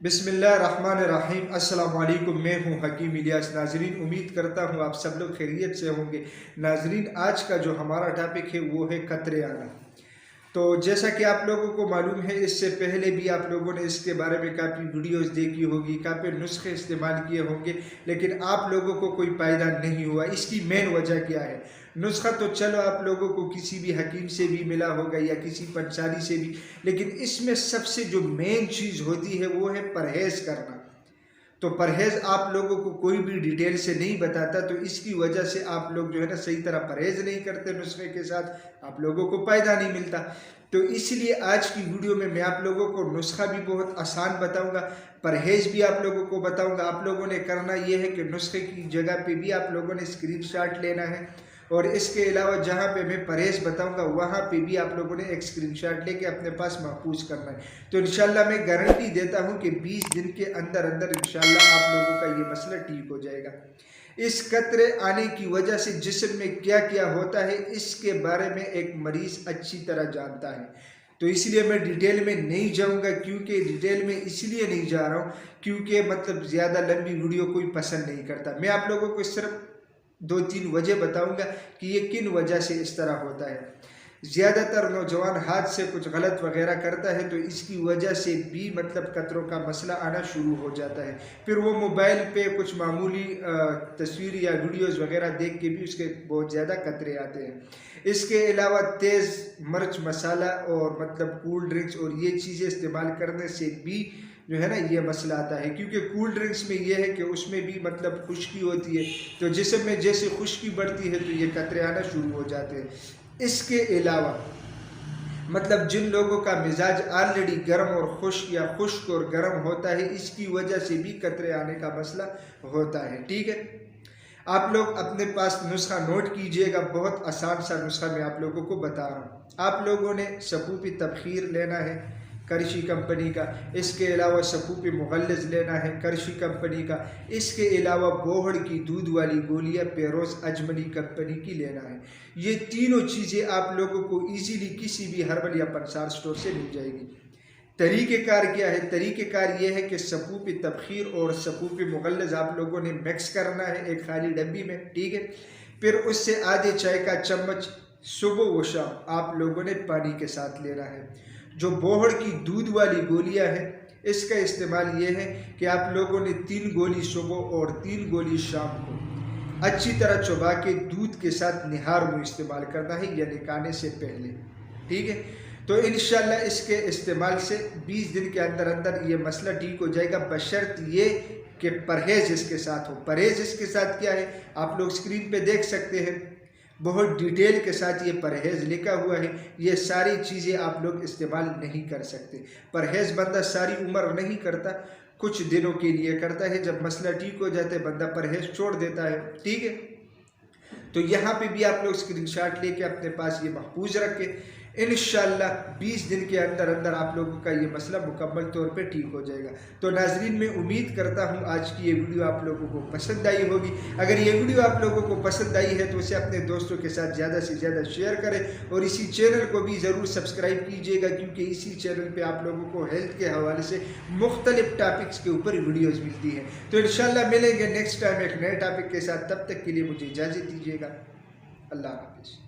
बिस्मिल्लाहिर्रहमानिर्रहीम। अस्सलाम वालेकुम। मैं हूँ हकीमिलियास। नाजरीन, उम्मीद करता हूँ आप सब लोग खैरियत से होंगे। नाजरीन, आज का जो हमारा टॉपिक है वो है कतरे आना। तो जैसा कि आप लोगों को मालूम है, इससे पहले भी आप लोगों ने इसके बारे में काफ़ी वीडियोस देखी होगी, काफ़ी नुस्खे इस्तेमाल किए होंगे, लेकिन आप लोगों को कोई फ़ायदा नहीं हुआ। इसकी मेन वजह क्या है? नुस्खा तो चलो आप लोगों को किसी भी हकीम से भी मिला होगा या किसी पंसारी से भी, लेकिन इसमें सबसे जो मेन चीज़ होती है वो है परहेज़ करना। तो परहेज़ आप लोगों को कोई भी डिटेल से नहीं बताता, तो इसकी वजह से आप लोग जो है ना सही तरह परहेज़ नहीं करते नुस्खे के साथ, आप लोगों को फ़ायदा नहीं मिलता। तो इसलिए आज की वीडियो में मैं आप लोगों को नुस्खा भी बहुत आसान बताऊंगा, परहेज़ भी आप लोगों को बताऊंगा। आप लोगों ने करना ये है कि नुस्खे की जगह पे भी आप लोगों ने स्क्रीनशॉट लेना है, और इसके अलावा जहाँ पे मैं परहेज़ बताऊंगा वहाँ पे भी आप लोगों ने एक स्क्रीनशॉट लेके अपने पास महफूज करना है। तो इंशाल्लाह मैं गारंटी देता हूँ कि 20 दिन के अंदर अंदर इंशाल्लाह आप लोगों का ये मसला ठीक हो जाएगा। इस कतरे आने की वजह से जिस्म में क्या क्या होता है इसके बारे में एक मरीज़ अच्छी तरह जानता है। तो इसलिए मैं डिटेल में नहीं जाऊंगा, क्योंकि डिटेल में इसलिए नहीं जा रहा हूँ क्योंकि मतलब ज़्यादा लंबी वीडियो कोई पसंद नहीं करता। मैं आप लोगों को सिर्फ 2-3 वजह बताऊंगा कि ये किन वजह से इस तरह होता है। ज़्यादातर नौजवान हाथ से कुछ गलत वगैरह करता है, तो इसकी वजह से भी मतलब कतरों का मसला आना शुरू हो जाता है। फिर वो मोबाइल पे कुछ मामूली तस्वीर या वीडियोस वगैरह देख के भी उसके बहुत ज़्यादा कतरे आते हैं। इसके अलावा तेज़ मिर्च मसाला और मतलब कूल ड्रिंक्स और ये चीज़ें इस्तेमाल करने से भी जो है ना ये मसला आता है, क्योंकि कूल ड्रिंक्स में ये है कि उसमें भी मतलब खुश्की होती है, तो जिस्म में जैसे खुश्की बढ़ती है तो ये कतरे आना शुरू हो जाते हैं। इसके अलावा मतलब जिन लोगों का मिजाज ऑलरेडी गर्म और खुश्क या खुश्क और गर्म होता है, इसकी वजह से भी कतरे आने का मसला होता है। ठीक है, आप लोग अपने पास नुस्खा नोट कीजिएगा। बहुत आसान सा नुस्खा मैं आप लोगों को बता रहा हूँ। आप लोगों ने सपूपी तबखीर लेना है करशी कंपनी का, इसके अलावा सपूपी मुगल्लिज़ लेना है करशी कंपनी का, इसके अलावा बोहड़ की दूध वाली गोलियां पेरोज अजमली कंपनी की लेना है। ये तीनों चीज़ें आप लोगों को इजीली किसी भी हर्बल या पंसार स्टोर से मिल जाएगी। तरीक़ेकार क्या है? तरीक़ेकार ये है कि सपूपी तबखीर और सपूपी मुगल्लिज़ आप लोगों ने मिक्स करना है एक खाली डब्बी में। ठीक है, फिर उससे आधे चाय का चम्मच सुबह व शाम आप लोगों ने पानी के साथ लेना है। जो बोहड़ की दूध वाली गोलियां हैं, इसका इस्तेमाल ये है कि आप लोगों ने 3 गोली सुबह और 3 गोली शाम को अच्छी तरह चबा के दूध के साथ निहार मुँह इस्तेमाल करना है, या निकालने से पहले। ठीक है, तो इंशाल्लाह इसके इस्तेमाल से 20 दिन के अंदर अंदर ये मसला ठीक हो जाएगा, बशर्त ये कि परहेज़ इसके साथ हो। परहेज़ इसके साथ क्या है आप लोग स्क्रीन पे देख सकते हैं, बहुत डिटेल के साथ ये परहेज़ लिखा हुआ है। ये सारी चीज़ें आप लोग इस्तेमाल नहीं कर सकते। परहेज़ बंदा सारी उम्र नहीं करता, कुछ दिनों के लिए करता है। जब मसला ठीक हो जाता है बंदा परहेज़ छोड़ देता है। ठीक है, तो यहाँ पे भी आप लोग स्क्रीनशॉट लेके अपने पास ये महफूज रखें। इंशाल्लाह 20 दिन के अंदर अंदर आप लोगों का ये मसला मुकम्मल तौर पे ठीक हो जाएगा। तो नाजरीन, मैं उम्मीद करता हूँ आज की ये वीडियो आप लोगों को पसंद आई होगी। अगर ये वीडियो आप लोगों को पसंद आई है तो उसे अपने दोस्तों के साथ ज़्यादा से ज़्यादा शेयर करें, और इसी चैनल को भी ज़रूर सब्सक्राइब कीजिएगा, क्योंकि इसी चैनल पर आप लोगों को हेल्थ के हवाले से मुख्तलिफ टॉपिक्स के ऊपर वीडियोज़ मिलती हैं। तो इंशाल्लाह मिलेंगे नेक्स्ट टाइम एक नए टॉपिक के साथ। तब तक के लिए मुझे इजाज़त दीजिएगा। अल्लाह हाफ़िज़।